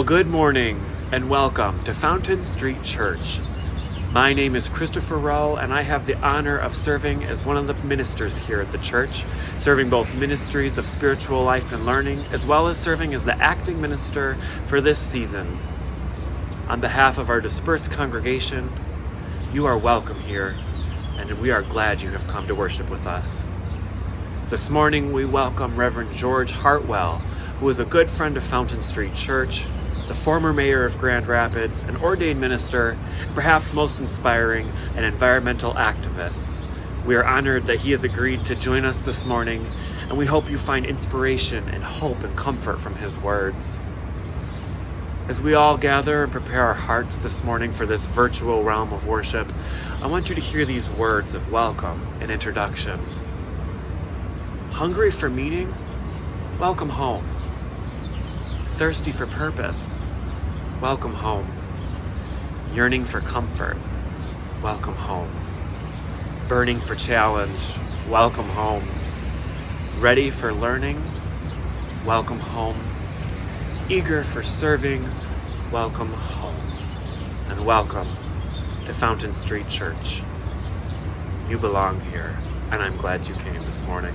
Well, good morning and welcome to Fountain Street Church. My name is Christopher Rowe, and I have the honor of serving as one of the ministers here at the church, serving both ministries of spiritual life and learning, as well as serving as the acting minister for this season. On behalf of our dispersed congregation, you are welcome here, and we are glad you have come to worship with us. This morning we welcome Reverend George Hartwell, who is a good friend of Fountain Street Church, the former mayor of Grand Rapids, an ordained minister, and perhaps most inspiring, an environmental activist. We are honored that he has agreed to join us this morning, and we hope you find inspiration and hope and comfort from his words. As we all gather and prepare our hearts this morning for this virtual realm of worship, I want you to hear these words of welcome and introduction. Hungry for meaning? Welcome home. Thirsty for purpose? Welcome home. Yearning for comfort? Welcome home. Burning for challenge? Welcome home. Ready for learning? Welcome home. Eager for serving? Welcome home. And welcome to Fountain Street Church. You belong here, and I'm glad you came this morning.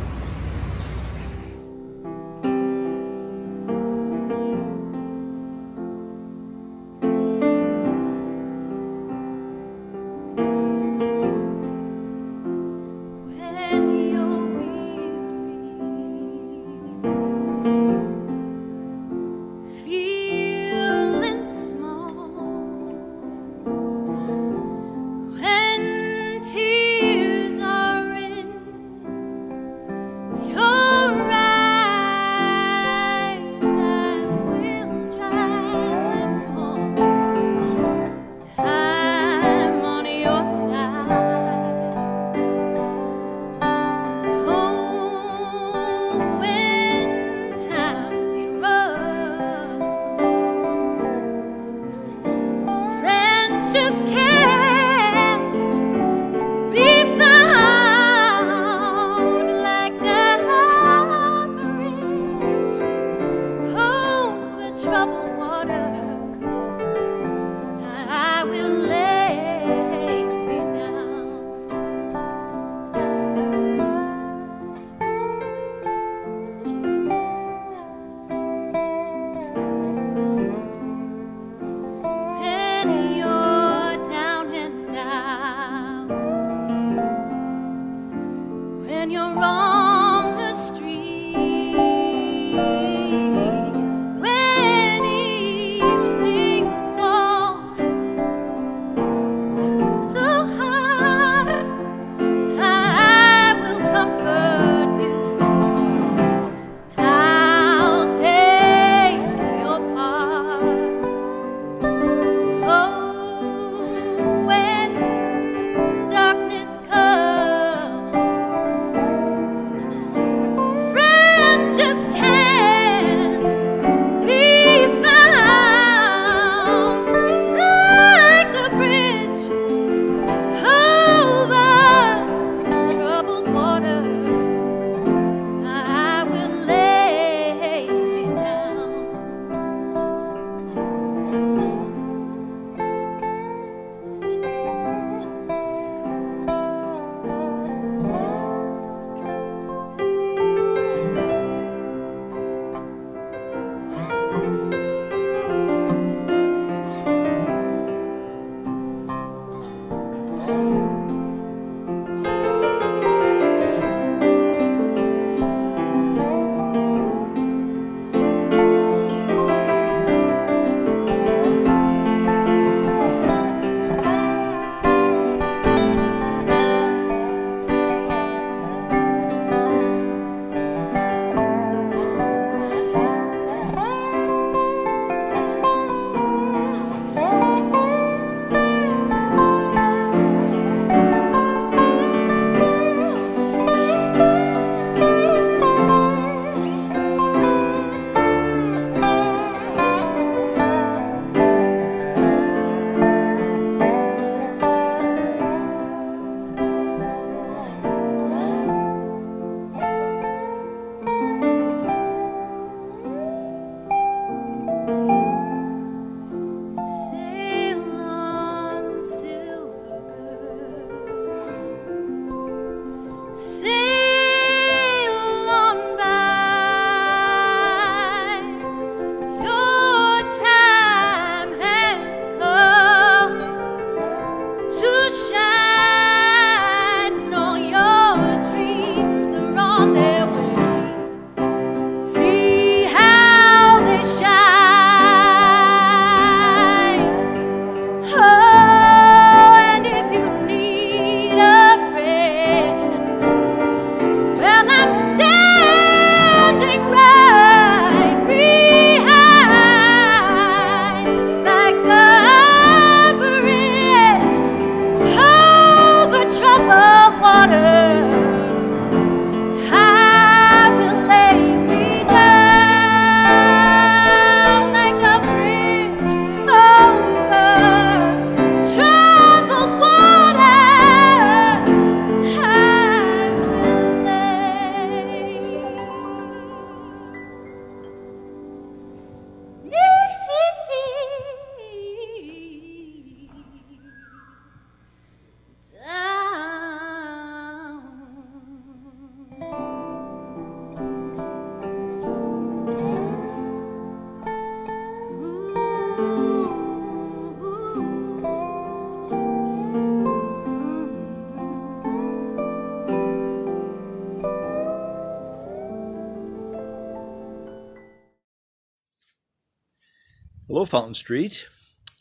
Hello, Fountain Street.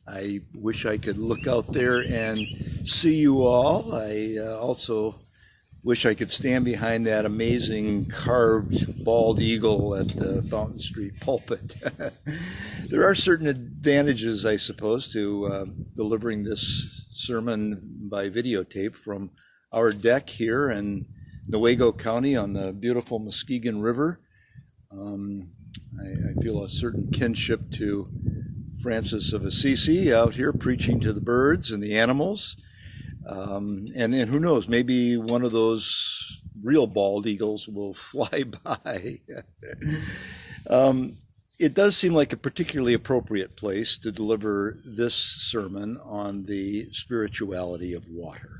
I wish I could look out there and see you all. I also wish I could stand behind that amazing carved bald eagle at the Fountain Street pulpit. There are certain advantages, I suppose, to delivering this sermon by videotape from our deck here in Newaygo County on the beautiful Muskegon River. I feel a certain kinship to Francis of Assisi out here preaching to the birds and the animals. And who knows, maybe one of those real bald eagles will fly by. It does seem like a particularly appropriate place to deliver this sermon on the spirituality of water.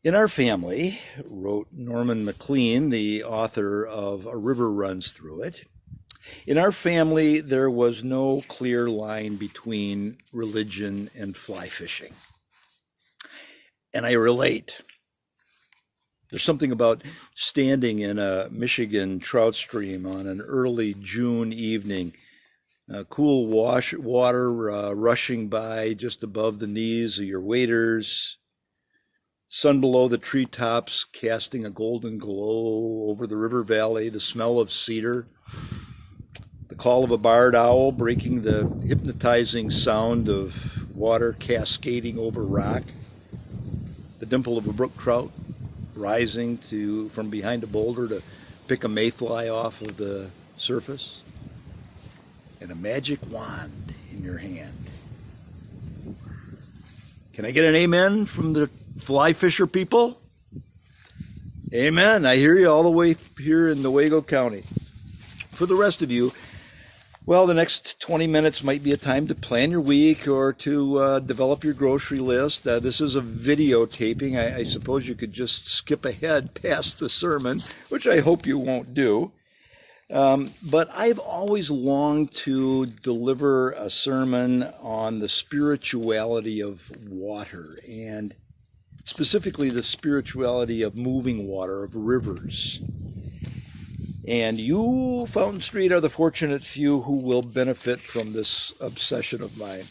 In our family, wrote Norman Maclean, the author of A River Runs Through It, in our family there was no clear line between religion and fly fishing. And I relate. There's something about standing in a Michigan trout stream on an early June evening, cool water rushing by just above the knees of your waders, sun below the treetops casting a golden glow over the river valley, the smell of cedar, the call of a barred owl breaking the hypnotizing sound of water cascading over rock, the dimple of a brook trout rising from behind a boulder to pick a mayfly off of the surface, and a magic wand in your hand. Can I get an amen from the fly fisher people? Amen. I hear you all the way here in Newaygo County. For the rest of you, well, the next 20 minutes might be a time to plan your week or to develop your grocery list. This is a videotaping. I suppose you could just skip ahead past the sermon, which I hope you won't do. But I've always longed to deliver a sermon on the spirituality of water, and specifically the spirituality of moving water, of rivers. And you, Fountain Street, are the fortunate few who will benefit from this obsession of mine.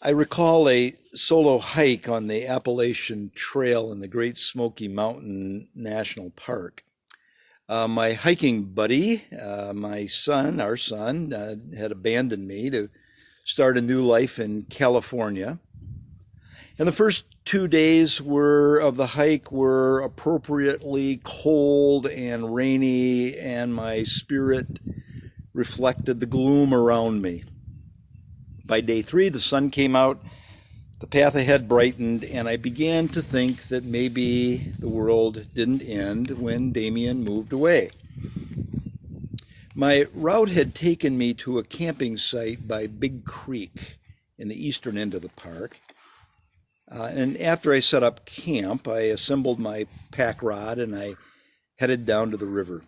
I recall a solo hike on the Appalachian Trail in the Great Smoky Mountain National Park. My hiking buddy, our son, had abandoned me to start a new life in California. And the first 2 days of the hike were appropriately cold and rainy, and my spirit reflected the gloom around me. By day 3, the sun came out, the path ahead brightened, and I began to think that maybe the world didn't end when Damien moved away. My route had taken me to a camping site by Big Creek in the eastern end of the park. And after I set up camp, I assembled my pack rod and I headed down to the river.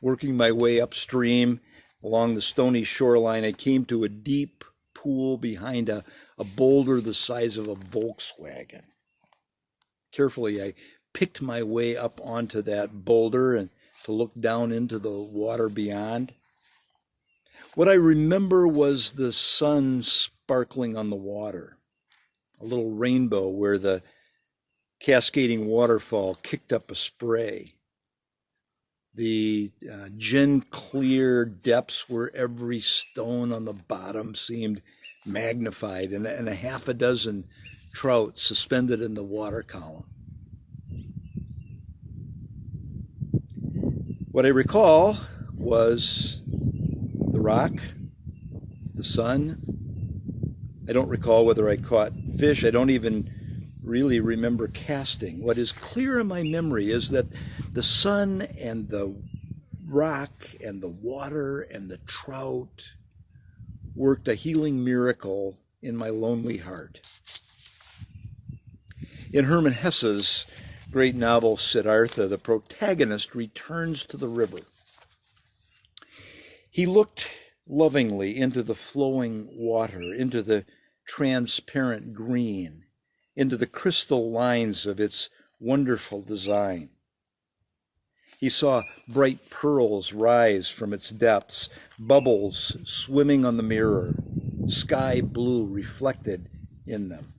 Working my way upstream along the stony shoreline, I came to a deep pool behind a boulder the size of a Volkswagen. Carefully, I picked my way up onto that boulder and to look down into the water beyond. What I remember was the sun sparkling on the water. A little rainbow where the cascading waterfall kicked up a spray. The gin-clear depths where every stone on the bottom seemed magnified, and a half a dozen trout suspended in the water column. What I recall was the rock, the sun. I don't recall whether I caught fish. I don't even really remember casting. What is clear in my memory is that the sun and the rock and the water and the trout worked a healing miracle in my lonely heart. In Hermann Hesse's great novel Siddhartha, the protagonist returns to the river. He looked lovingly into the flowing water, into the transparent green, into the crystal lines of its wonderful design. He saw bright pearls rise from its depths, bubbles swimming on the mirror, sky blue reflected in them.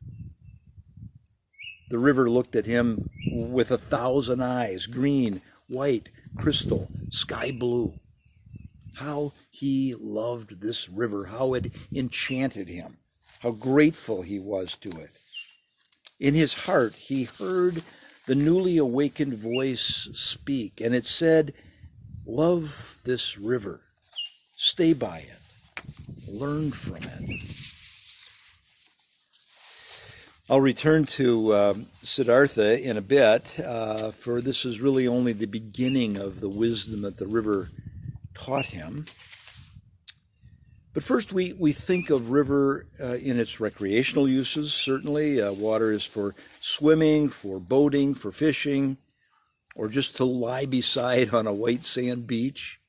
The river looked at him with 1,000 eyes, green, white, crystal, sky blue. How he loved this river, how it enchanted him, how grateful he was to it. In his heart, he heard the newly awakened voice speak, and it said, "Love this river, stay by it, learn from it." I'll return to Siddhartha in a bit, for this is really only the beginning of the wisdom that the river taught him. But first, we think of river in its recreational uses, certainly. Water is for swimming, for boating, for fishing, or just to lie beside on a white sand beach.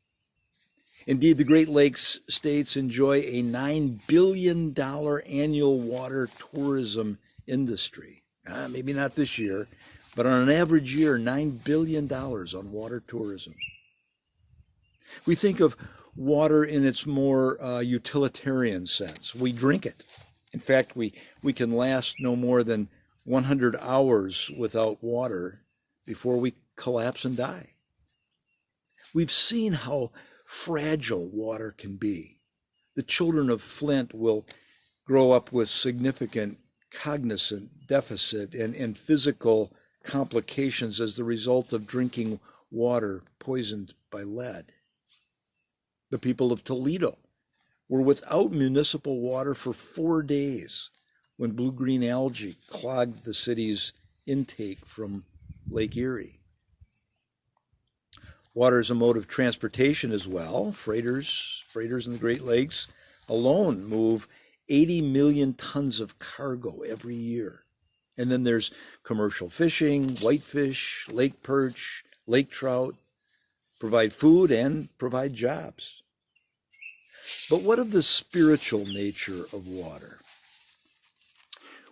Indeed, the Great Lakes states enjoy a $9 billion annual water tourism industry. Maybe not this year, but on an average year, $9 billion on water tourism. We think of water in its more utilitarian sense. We drink it. In fact, we can last no more than 100 hours without water before we collapse and die. We've seen how fragile water can be. The children of Flint will grow up with significant cognizant deficit and physical complications as the result of drinking water poisoned by lead. The people of Toledo were without municipal water for 4 days when blue-green algae clogged the city's intake from Lake Erie. Water is a mode of transportation as well. Freighters in the Great Lakes alone move 80 million tons of cargo every year. And then there's commercial fishing, whitefish, lake perch, lake trout, provide food and provide jobs. But what of the spiritual nature of water?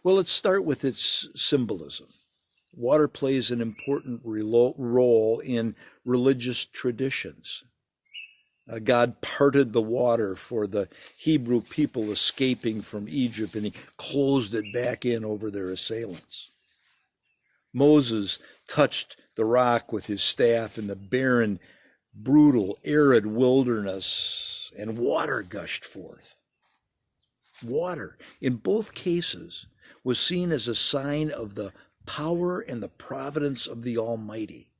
Well, let's start with its symbolism. Water plays an important role in religious traditions. God parted the water for the Hebrew people escaping from Egypt, and he closed it back in over their assailants. Moses touched the rock with his staff in the barren, brutal, arid wilderness, and water gushed forth. Water, in both cases, was seen as a sign of the power and the providence of the Almighty,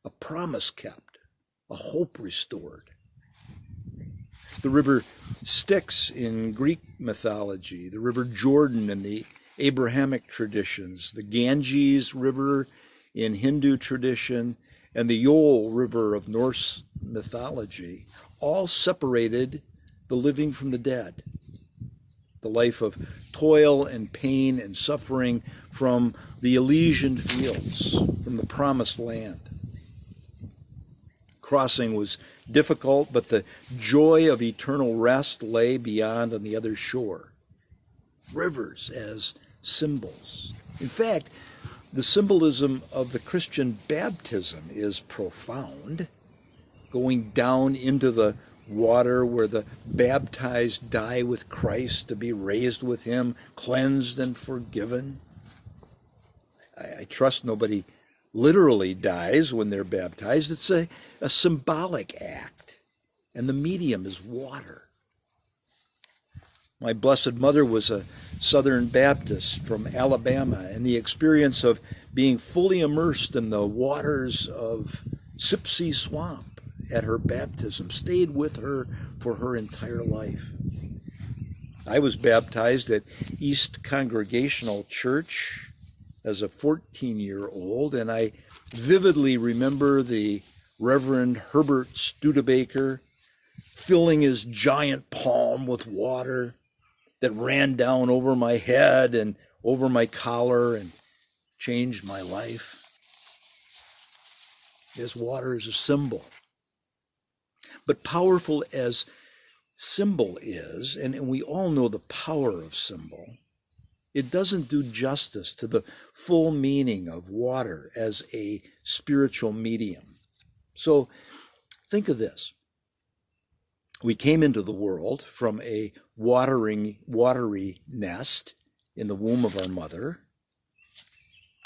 a promise kept, a hope restored. The river Styx in Greek mythology, the river Jordan in the Abrahamic traditions, the Ganges River in Hindu tradition, and the Yol River of Norse mythology, all separated the living from the dead, the life of toil and pain and suffering from the Elysian fields, from the promised land. Crossing was difficult, but the joy of eternal rest lay beyond on the other shore. Rivers as symbols. In fact, the symbolism of the Christian baptism is profound, going down into the water where the baptized die with Christ to be raised with him, cleansed and forgiven. I trust nobody literally dies when they're baptized. It's a symbolic act, and the medium is water. My Blessed Mother was a Southern Baptist from Alabama, and the experience of being fully immersed in the waters of Sipsey Swamp at her baptism stayed with her for her entire life. I was baptized at East Congregational Church as a 14-year-old, and I vividly remember the Reverend Herbert Studebaker filling his giant palm with water that ran down over my head and over my collar and changed my life. Yes, water is a symbol. But powerful as symbol is, and we all know the power of symbol, it doesn't do justice to the full meaning of water as a spiritual medium. So think of this. We came into the world from a watery nest in the womb of our mother.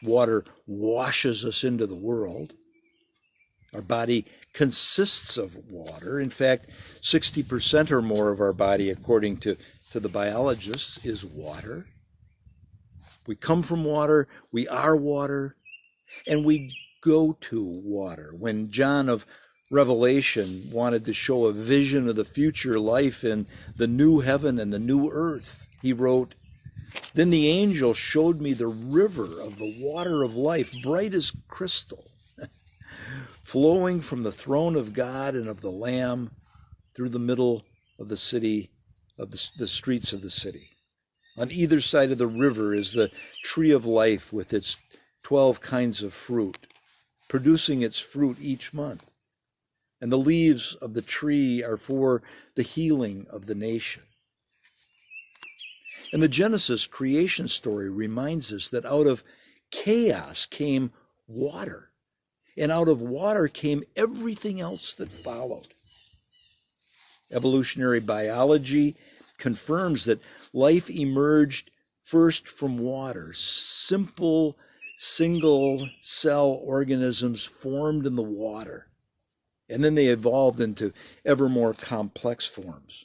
Water washes us into the world. Our body consists of water. In fact, 60% or more of our body, according to the biologists, is water. We come from water, we are water, and we go to water. When John of Revelation wanted to show a vision of the future life in the new heaven and the new earth, he wrote, "Then the angel showed me the river of the water of life, bright as crystal, flowing from the throne of God and of the Lamb through the middle of the city, of the streets of the city. On either side of the river is the tree of life with its 12 kinds of fruit, producing its fruit each month. And the leaves of the tree are for the healing of the nation." And the Genesis creation story reminds us that out of chaos came water, and out of water came everything else that followed. Evolutionary biology confirms that life emerged first from water. Simple, single-cell organisms formed in the water, and then they evolved into ever more complex forms.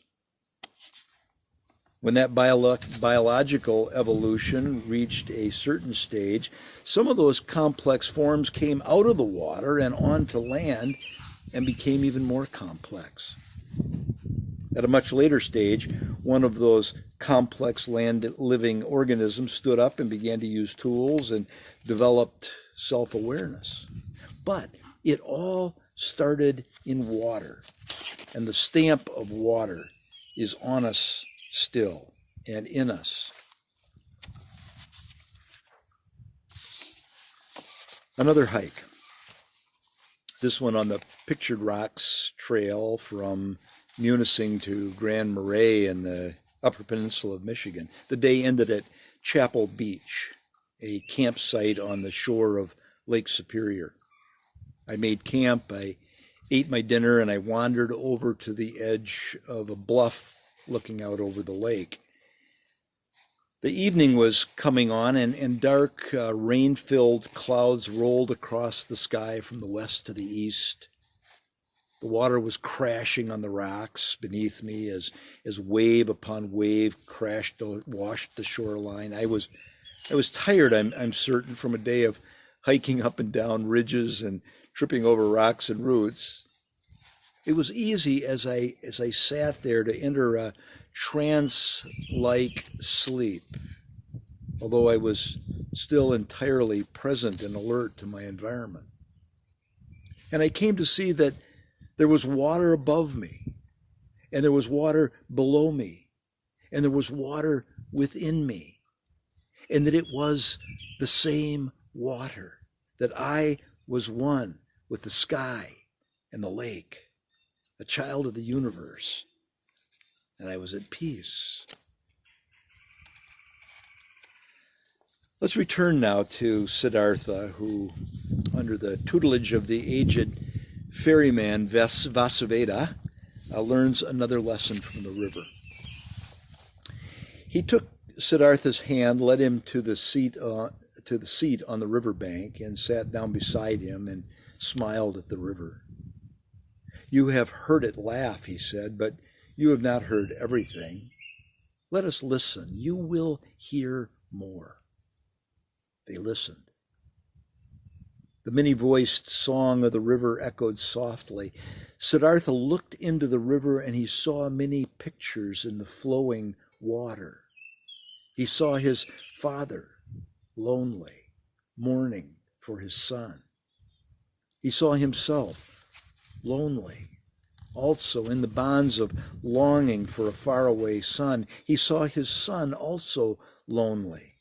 When that biological evolution reached a certain stage, some of those complex forms came out of the water and onto land and became even more complex. At a much later stage, one of those complex land-living organisms stood up and began to use tools and developed self-awareness. But it all started in water, and the stamp of water is on us still and in us. Another hike. This one on the Pictured Rocks Trail from Munising to Grand Marais in the Upper Peninsula of Michigan. The day ended at Chapel Beach, a campsite on the shore of Lake Superior. I made camp, I ate my dinner, and I wandered over to the edge of a bluff looking out over the lake. The evening was coming on, and dark, rain-filled clouds rolled across the sky from the west to the east. The water was crashing on the rocks beneath me as wave upon wave washed the shoreline. I was tired, I'm certain, from a day of hiking up and down ridges and tripping over rocks and roots. It was easy as I sat there to enter a trance-like sleep, although I was still entirely present and alert to my environment. And I came to see that there was water above me, and there was water below me, and there was water within me, and that it was the same water, that I was one with the sky and the lake, a child of the universe, and I was at peace. Let's return now to Siddhartha, who, under the tutelage of the aged ferryman Vasaveda, learns another lesson from the river. He took Siddhartha's hand, led him to the seat on the riverbank, and sat down beside him and smiled at the river. "You have heard it laugh," he said, "but you have not heard everything. Let us listen. You will hear more." They listened. The many-voiced song of the river echoed softly. Siddhartha looked into the river, and he saw many pictures in the flowing water. He saw his father, lonely, mourning for his son. He saw himself, lonely, also in the bonds of longing for a faraway son. He saw his son, also lonely.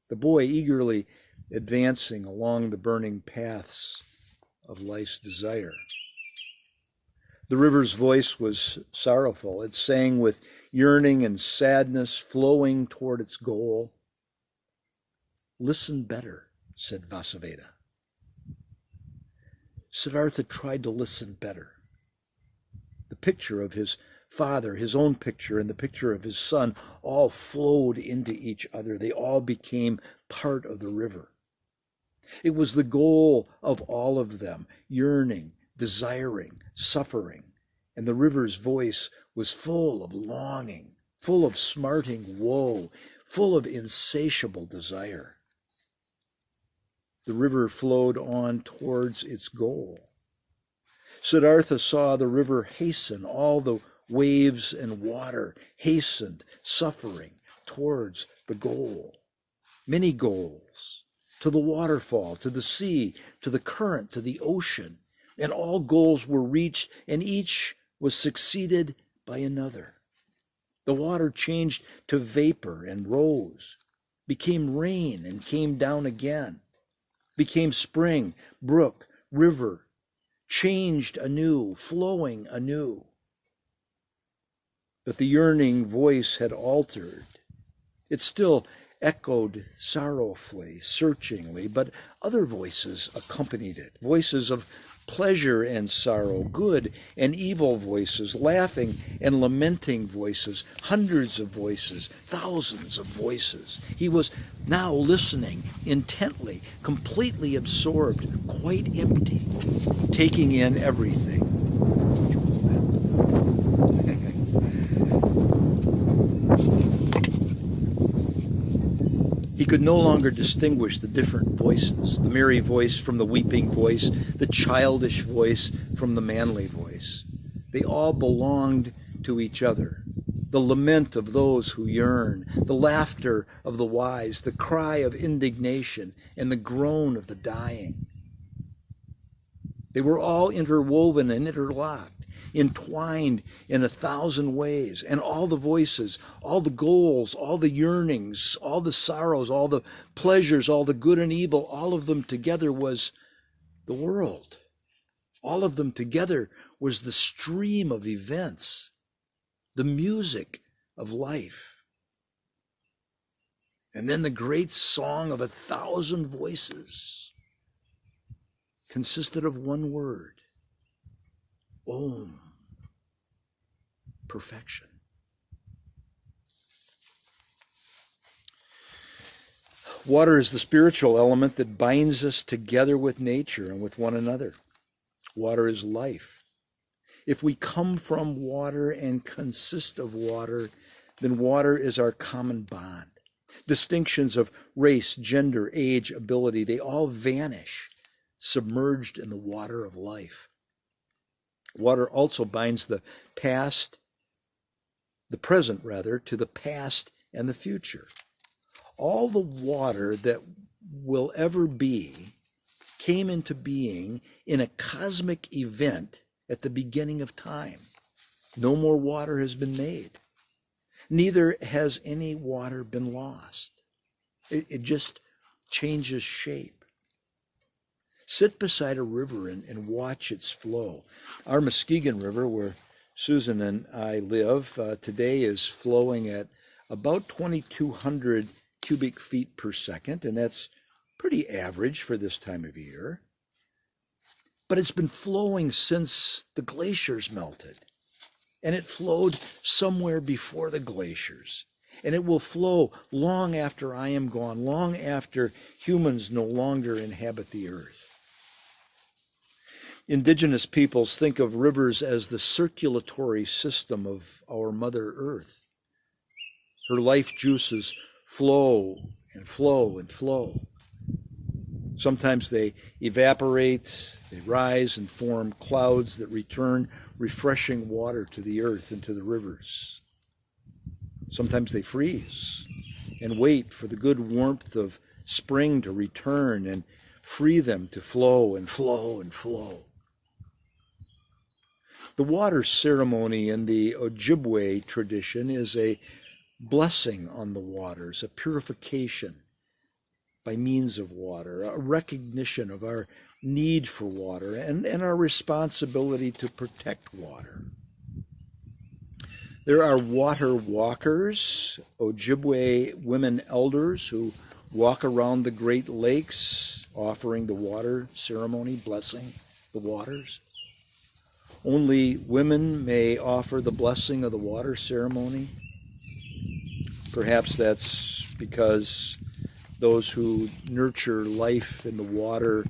The boy eagerly advancing along the burning paths of life's desire. The river's voice was sorrowful. It sang with yearning and sadness, flowing toward its goal. "Listen better," said Vasaveda. Siddhartha tried to listen better. The picture of his father, his own picture, and the picture of his son all flowed into each other. They all became part of the river. It was the goal of all of them, yearning, desiring, suffering, and the river's voice was full of longing, full of smarting woe, full of insatiable desire. The river flowed on towards its goal. Siddhartha saw the river hasten, all the waves and water hastened, suffering towards the goal. Many goals, to the waterfall, to the sea, to the current, to the ocean, and all goals were reached, and each was succeeded by another. The water changed to vapor and rose, became rain and came down again, became spring, brook, river, changed anew, flowing anew. But the yearning voice had altered. It still echoed sorrowfully, searchingly, but other voices accompanied it, voices of pleasure and sorrow, good and evil voices, laughing and lamenting voices, hundreds of voices, thousands of voices. He was now listening intently, completely absorbed, quite empty, taking in everything. He could no longer distinguish the different voices, the merry voice from the weeping voice, the childish voice from the manly voice. They all belonged to each other. The lament of those who yearn, the laughter of the wise, the cry of indignation, and the groan of the dying. They were all interwoven and interlocked, entwined in 1,000 ways, and all the voices, all the goals, all the yearnings, all the sorrows, all the pleasures, all the good and evil, all of them together was the world. All of them together was the stream of events, the music of life. And then the great song of 1,000 voices consisted of one word, Om. Perfection. Water is the spiritual element that binds us together with nature and with one another. Water is life. If we come from water and consist of water, then water is our common bond. Distinctions of race, gender, age, ability, they all vanish, submerged in the water of life. Water also binds the present to the past and the future. All the water that will ever be came into being in a cosmic event at the beginning of time. No more water has been made. Neither has any water been lost. It just changes shape. Sit beside a river and watch its flow. Our Muskegon River, where Susan and I live, today is flowing at about 2,200 cubic feet per second, and that's pretty average for this time of year. But it's been flowing since the glaciers melted, and it flowed somewhere before the glaciers, and it will flow long after I am gone, long after humans no longer inhabit the earth. Indigenous peoples think of rivers as the circulatory system of our Mother Earth. Her life juices flow and flow and flow. Sometimes they evaporate, they rise and form clouds that return refreshing water to the earth and to the rivers. Sometimes they freeze and wait for the good warmth of spring to return and free them to flow and flow and flow. The water ceremony in the Ojibwe tradition is a blessing on the waters, a purification by means of water, a recognition of our need for water and our responsibility to protect water. There are water walkers, Ojibwe women elders who walk around the Great Lakes offering the water ceremony, blessing the waters. Only women may offer the blessing of the water ceremony. Perhaps that's because those who nurture life in the water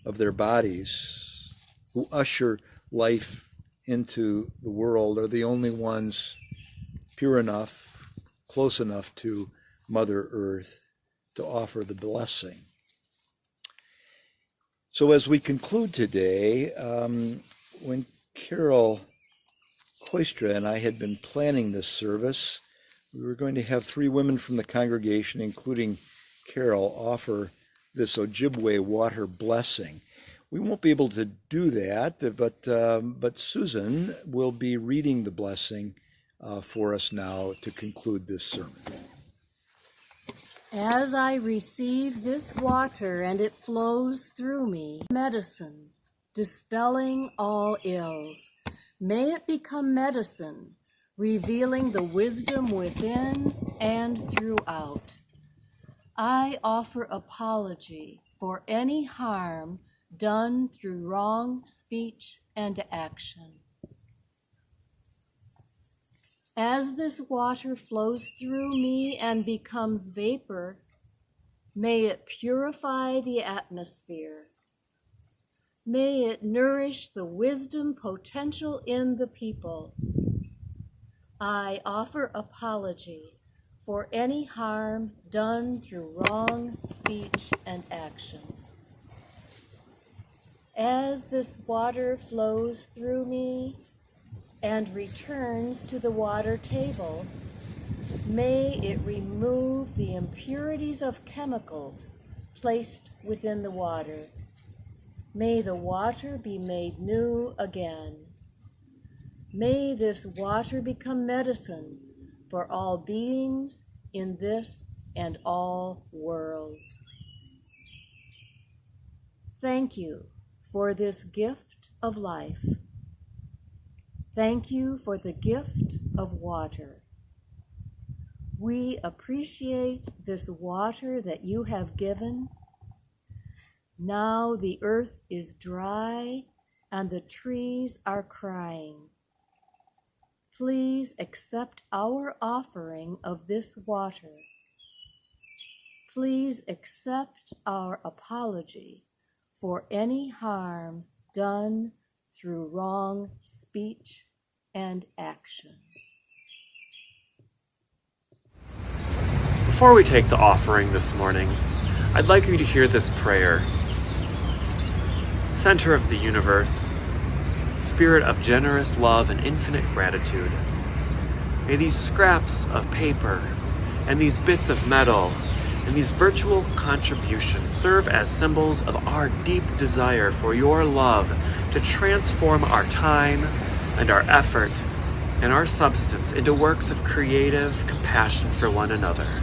of their bodies, who usher life into the world, are the only ones pure enough, close enough to Mother Earth to offer the blessing. So as we conclude today, when Carol Koistra and I had been planning this service, we were going to have 3 women from the congregation, including Carol, offer this Ojibwe water blessing. We won't be able to do that, but Susan will be reading the blessing for us now to conclude this sermon. As I receive this water and it flows through me, medicine, dispelling all ills, may it become medicine, revealing the wisdom within and throughout. I offer apology for any harm done through wrong speech and action. As this water flows through me and becomes vapor, may it purify the atmosphere. May it nourish the wisdom potential in the people. I offer apology for any harm done through wrong speech and action. As this water flows through me and returns to the water table, may it remove the impurities of chemicals placed within the water. May the water be made new again. May this water become medicine for all beings in this and all worlds. Thank you for this gift of life. Thank you for the gift of water. We appreciate this water that you have given. Now the earth is dry and the trees are crying. Please accept our offering of this water. Please accept our apology for any harm done through wrong speech and action. Before we take the offering this morning, I'd like you to hear this prayer. Center of the universe, Spirit of generous love and infinite gratitude, may these scraps of paper and these bits of metal and these virtual contributions serve as symbols of our deep desire for your love to transform our time and our effort and our substance into works of creative compassion for one another.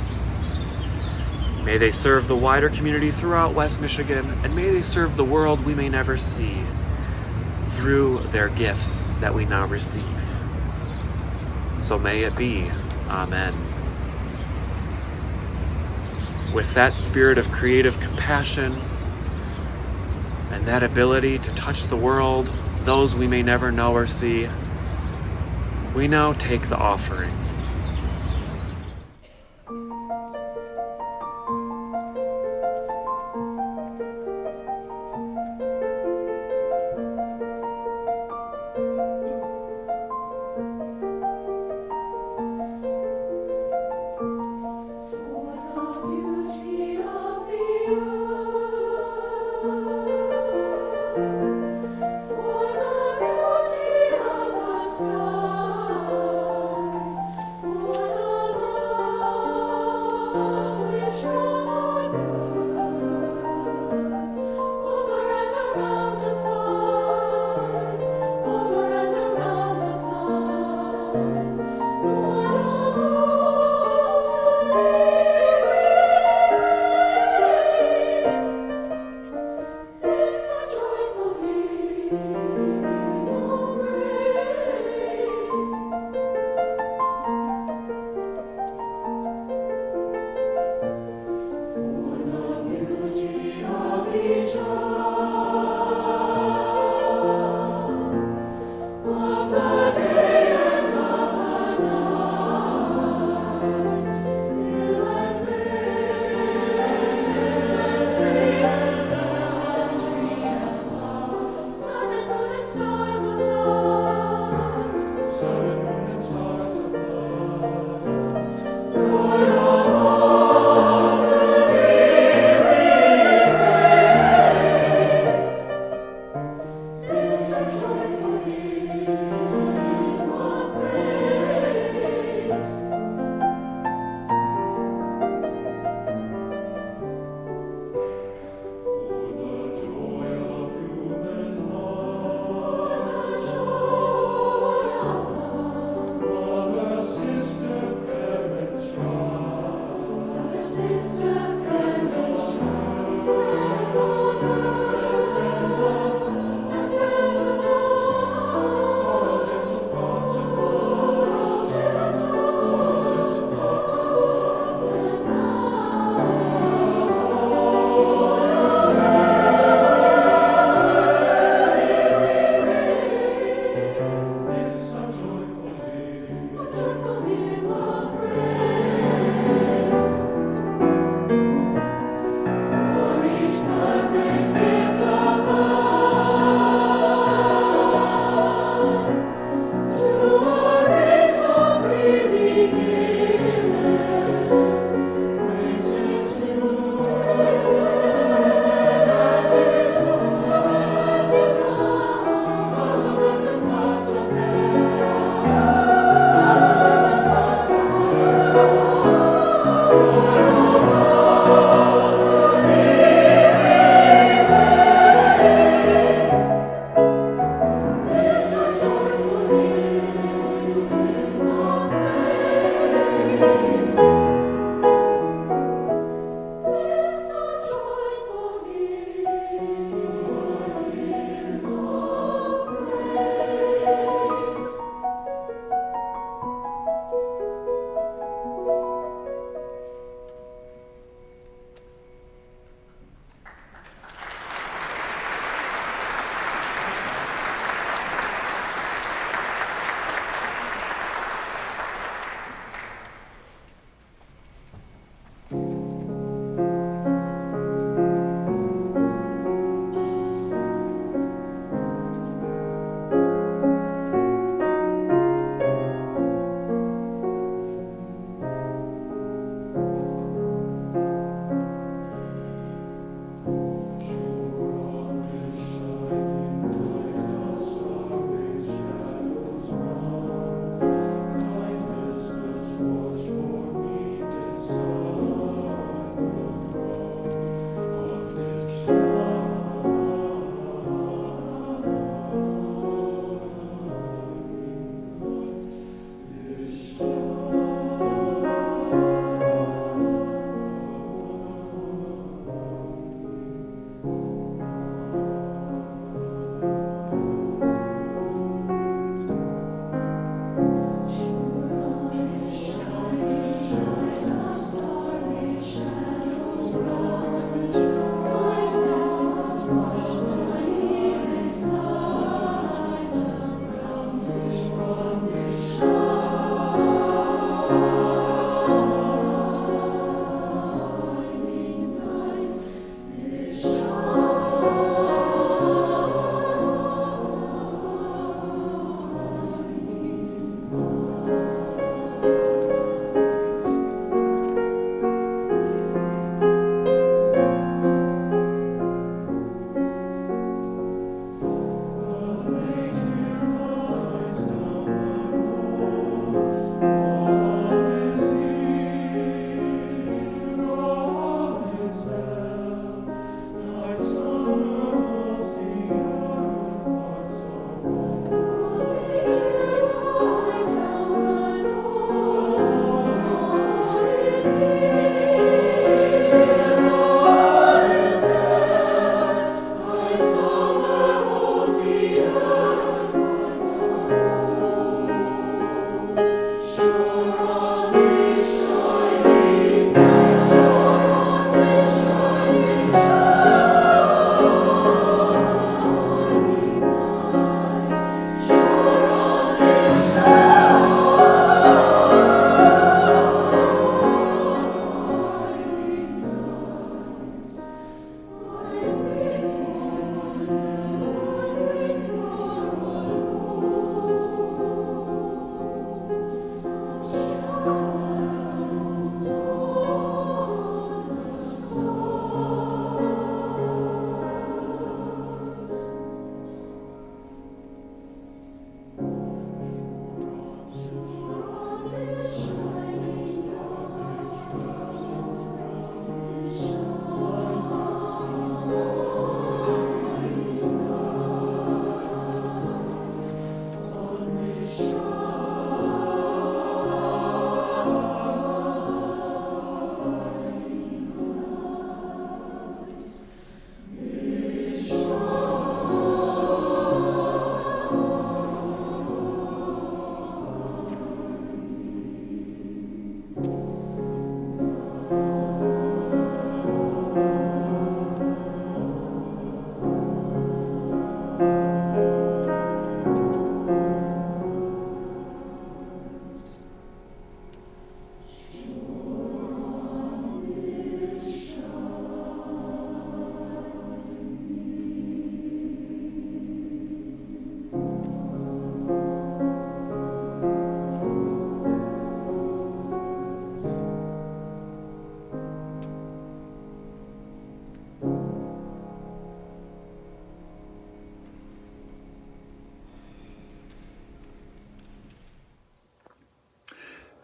May they serve the wider community throughout West Michigan, and may they serve the world we may never see through their gifts that we now receive. So may it be. Amen. With that spirit of creative compassion and that ability to touch the world, those we may never know or see, we now take the offering.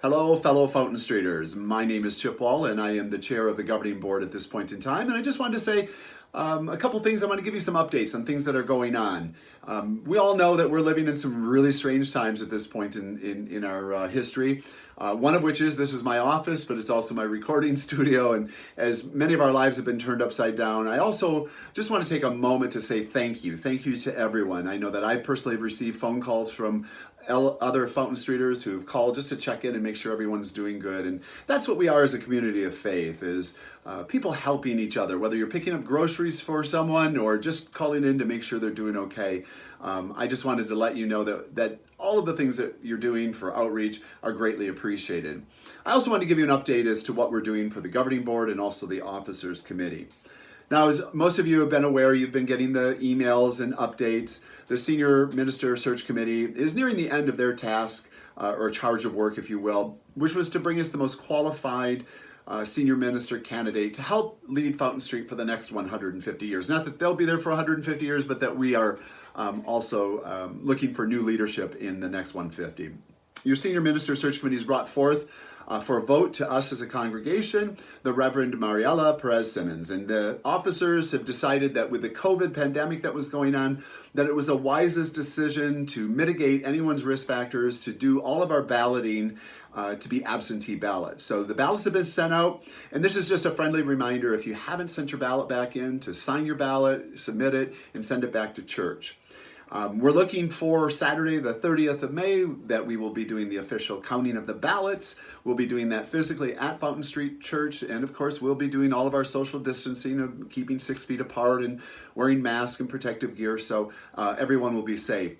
Hello, fellow Fountain Streeters. My name is Chip Wall, and I am the chair of the governing board at this point in time. And I just wanted to say a couple things. I want to give you some updates on things that are going on. We all know that we're living in some really strange times at this point in our history. One of which is this is my office, but it's also my recording studio. And as many of our lives have been turned upside down, I also just want to take a moment to say thank you. Thank you to everyone. I know that I personally have received phone calls from other Fountain Streeters who've called just to check in and make sure everyone's doing good. And that's what we are as a community of faith, is people helping each other, whether you're picking up groceries for someone or just calling in to make sure they're doing okay. I just wanted to let you know that all of the things that you're doing for outreach are greatly appreciated. I also want to give you an update as to what we're doing for the governing board and also the officers committee. Now, as most of you have been aware, you've been getting the emails and updates. The Senior Minister Search Committee is nearing the end of their task, or charge of work, if you will, which was to bring us the most qualified senior minister candidate to help lead Fountain Street for the next 150 years. Not that they'll be there for 150 years, but that we are also looking for new leadership in the next 150. Your Senior Minister Search Committee has brought forth for a vote to us as a congregation, the Reverend Mariella Perez Simmons. And the officers have decided that with the COVID pandemic that was going on, that it was the wisest decision to mitigate anyone's risk factors, to do all of our balloting to be absentee ballots. So the ballots have been sent out, and this is just a friendly reminder, if you haven't sent your ballot back in, to sign your ballot, submit it, and send it back to church. We're looking for Saturday, the 30th of May, that we will be doing the official counting of the ballots. We'll be doing that physically at Fountain Street Church, and of course, we'll be doing all of our social distancing of keeping 6 feet apart and wearing masks and protective gear, so everyone will be safe.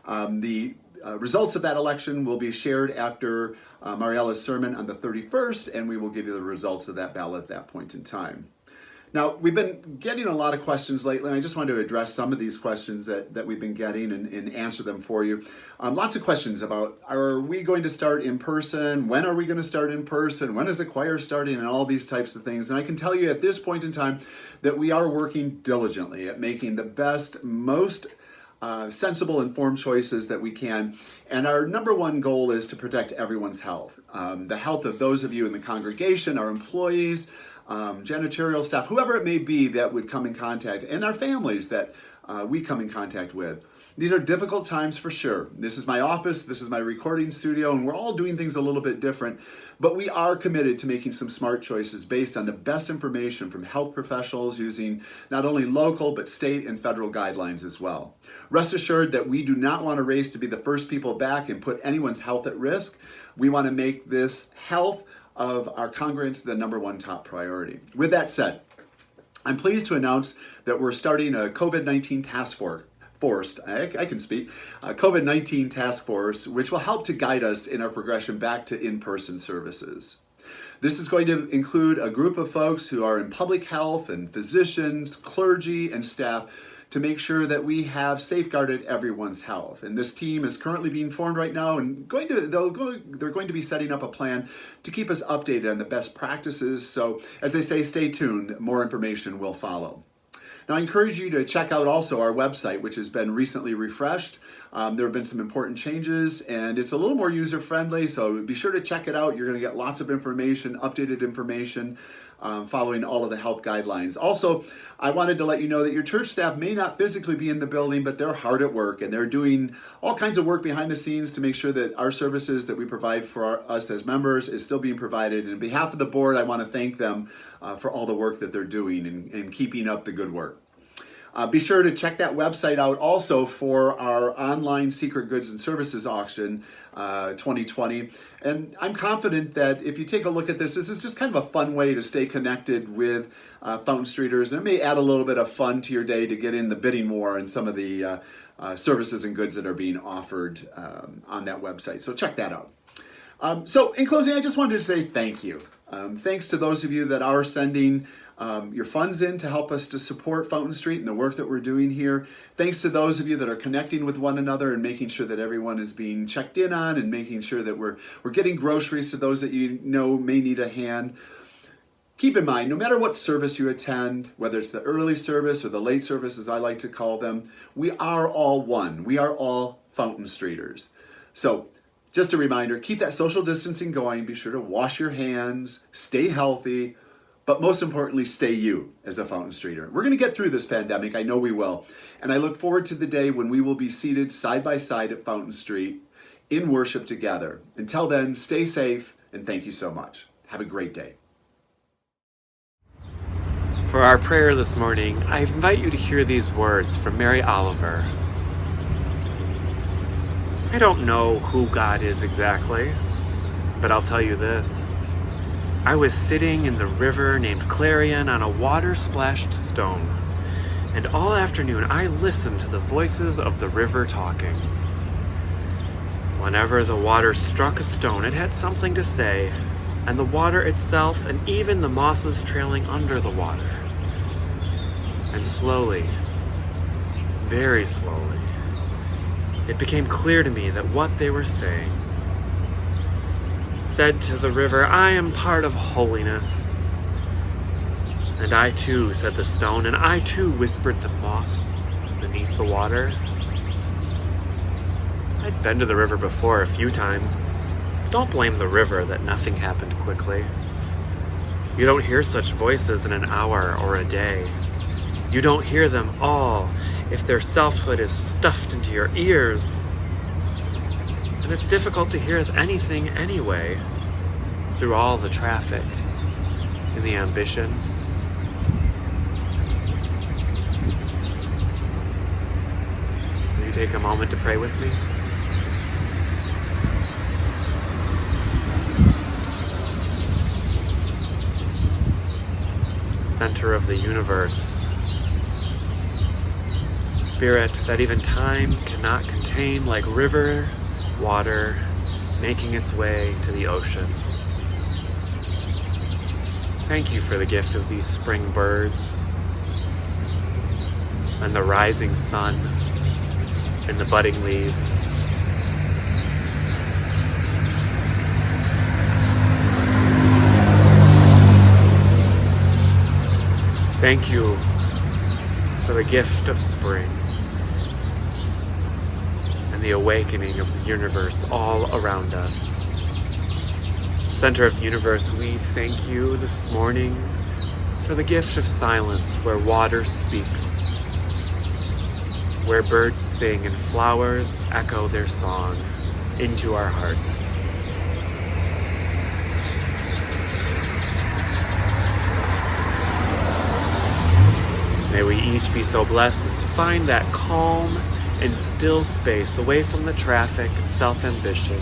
The results of that election will be shared after Mariella's sermon on the 31st, and we will give you the results of that ballot at that point in time. Now, we've been getting a lot of questions lately, and I just wanted to address some of these questions that we've been getting and answer them for you. Lots of questions about, are we going to start in person? When are we going to start in person? When is the choir starting? And all these types of things. And I can tell you at this point in time that we are working diligently at making the best, most sensible, informed choices that we can. And our number one goal is to protect everyone's health. The health of those of you in the congregation, our employees, janitorial staff, whoever it may be that would come in contact, and our families that we come in contact with. These are difficult times for sure. This is my office, this is my recording studio, and we're all doing things a little bit different, but we are committed to making some smart choices based on the best information from health professionals using not only local but state and federal guidelines as well. Rest assured that we do not want to race to be the first people back and put anyone's health at risk. We want to make this health of our congregants the number one top priority. With that said, I'm pleased to announce that we're starting a COVID-19 task force. COVID-19 task force, which will help to guide us in our progression back to in-person services. This is going to include a group of folks who are in public health and physicians, clergy, and staff to make sure that we have safeguarded everyone's health. And this team is currently being formed right now, and they're going to be setting up a plan to keep us updated on the best practices. So as they say, stay tuned, more information will follow. Now, I encourage you to check out also our website, which has been recently refreshed. There have been some important changes, and it's a little more user-friendly, so be sure to check it out. You're going to get lots of information, updated information, following all of the health guidelines. Also, I wanted to let you know that your church staff may not physically be in the building, but they're hard at work, and they're doing all kinds of work behind the scenes to make sure that our services that we provide for us as members is still being provided. And on behalf of the board, I want to thank them for all the work that they're doing and keeping up the good work. Be sure to check that website out also for our online secret goods and services auction 2020. And I'm confident that if you take a look at this is just kind of a fun way to stay connected with Fountain Streeters. And it may add a little bit of fun to your day to get in the bidding war and some of the services and goods that are being offered on that website. So check that out. So in closing, I just wanted to say thank you. Thanks to those of you that are sending your funds in to help us to support Fountain Street and the work that we're doing here. Thanks to those of you that are connecting with one another and making sure that everyone is being checked in on and making sure that we're getting groceries to those that you know may need a hand. Keep in mind, no matter what service you attend, whether it's the early service or the late service, as I like to call them, we are all one. We are all Fountain Streeters. So Just a reminder, keep that social distancing going. Be sure to wash your hands, stay healthy, but most importantly, stay you as a Fountain Streeter. We're going to get through this pandemic. I know we will. And I look forward to the day when we will be seated side by side at Fountain Street in worship together. Until then, stay safe, and thank you so much. Have a great day. For our prayer this morning, I invite you to hear these words from Mary Oliver. I don't know who God is exactly, but I'll tell you this. I was sitting in the river named Clarion on a water-splashed stone, and all afternoon I listened to the voices of the river talking. Whenever the water struck a stone, it had something to say, and the water itself, and even the mosses trailing under the water. And slowly, very slowly, it became clear to me that what they were saying said to the river, I am part of holiness. And I too, said the stone, and I too, whispered the moss beneath the water. I'd been to the river before a few times. Don't blame the river that nothing happened quickly. You don't hear such voices in an hour or a day. You don't hear them all if their selfhood is stuffed into your ears. And it's difficult to hear anything anyway, through all the traffic and the ambition. Will you take a moment to pray with me? Center of the universe, Spirit that even time cannot contain, like river water making its way to the ocean. Thank you for the gift of these spring birds and the rising sun and the budding leaves. Thank you for the gift of spring and the awakening of the universe all around us. Center of the universe, we thank you this morning for the gift of silence where water speaks, where birds sing and flowers echo their song into our hearts. May we each be so blessed as to find that calm and still space away from the traffic and self-ambition.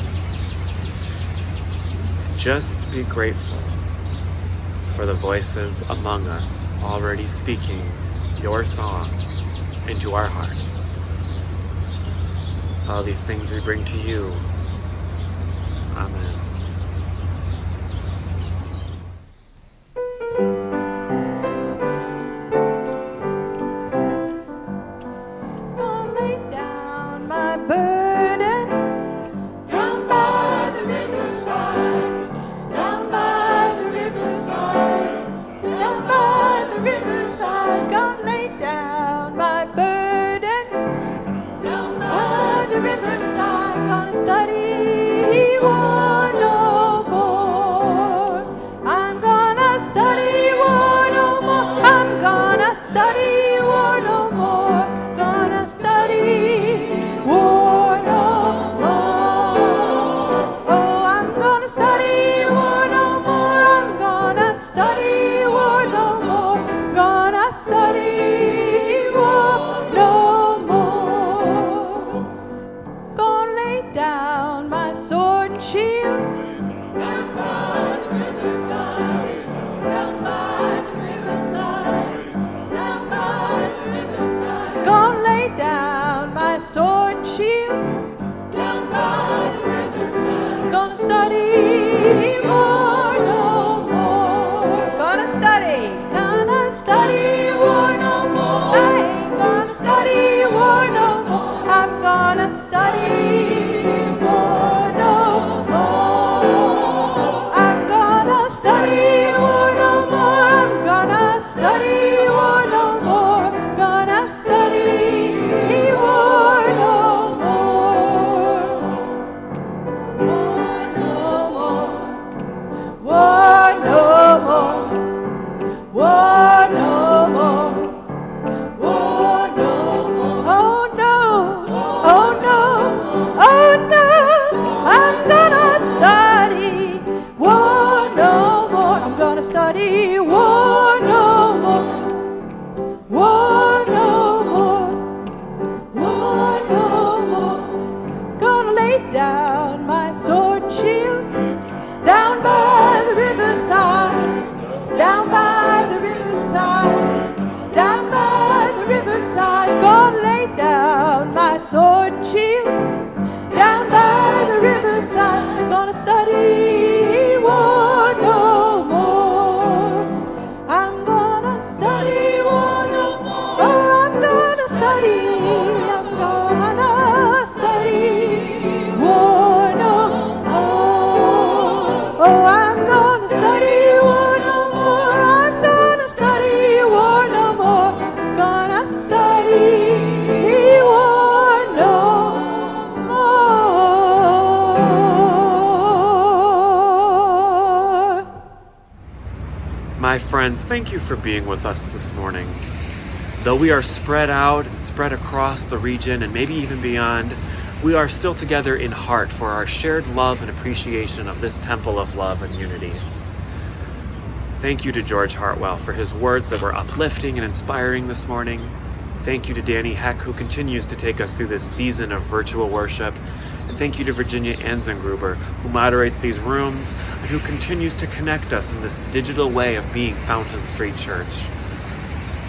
Just be grateful for the voices among us already speaking your song into our heart. All these things we bring to you. Amen. lay down my sword and shield. Down by the riverside, gonna study war no more. I'm gonna study war no more. Oh, I'm gonna study war no more. Oh, I'm gonna study war no more. I'm gonna study war no more. Gonna study war no more. My friends, thank you for being with us this morning. Though we are spread out and spread across the region and maybe even beyond, we are still together in heart for our shared love and appreciation of this temple of love and unity. Thank you to George Hartwell for his words that were uplifting and inspiring this morning. Thank you to Danny Heck, who continues to take us through this season of virtual worship. And thank you to Virginia Anzengruber, who moderates these rooms and who continues to connect us in this digital way of being Fountain Street Church.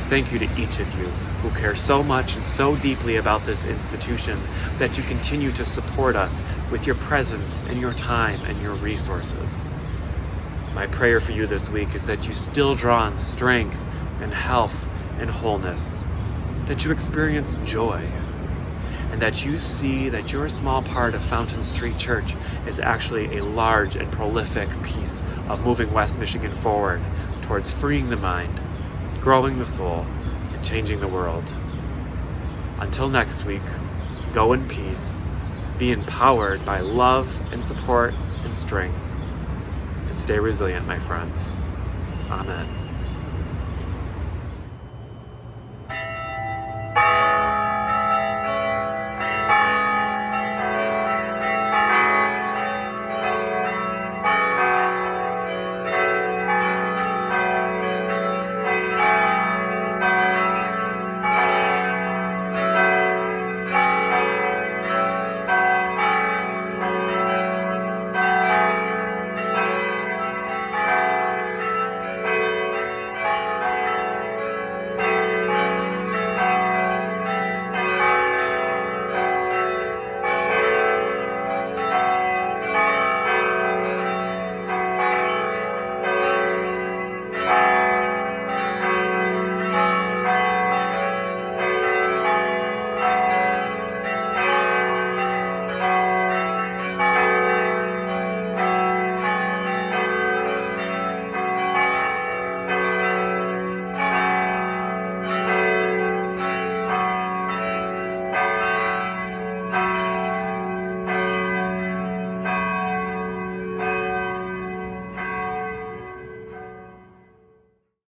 Thank you to each of you who care so much and so deeply about this institution that you continue to support us with your presence and your time and your resources. My prayer for you this week is that you still draw on strength and health and wholeness, that you experience joy, and that you see that your small part of Fountain Street Church is actually a large and prolific piece of moving West Michigan forward towards freeing the mind, growing the soul, and changing the world. Until next week, go in peace, be empowered by love and support and strength, and stay resilient, my friends. Amen.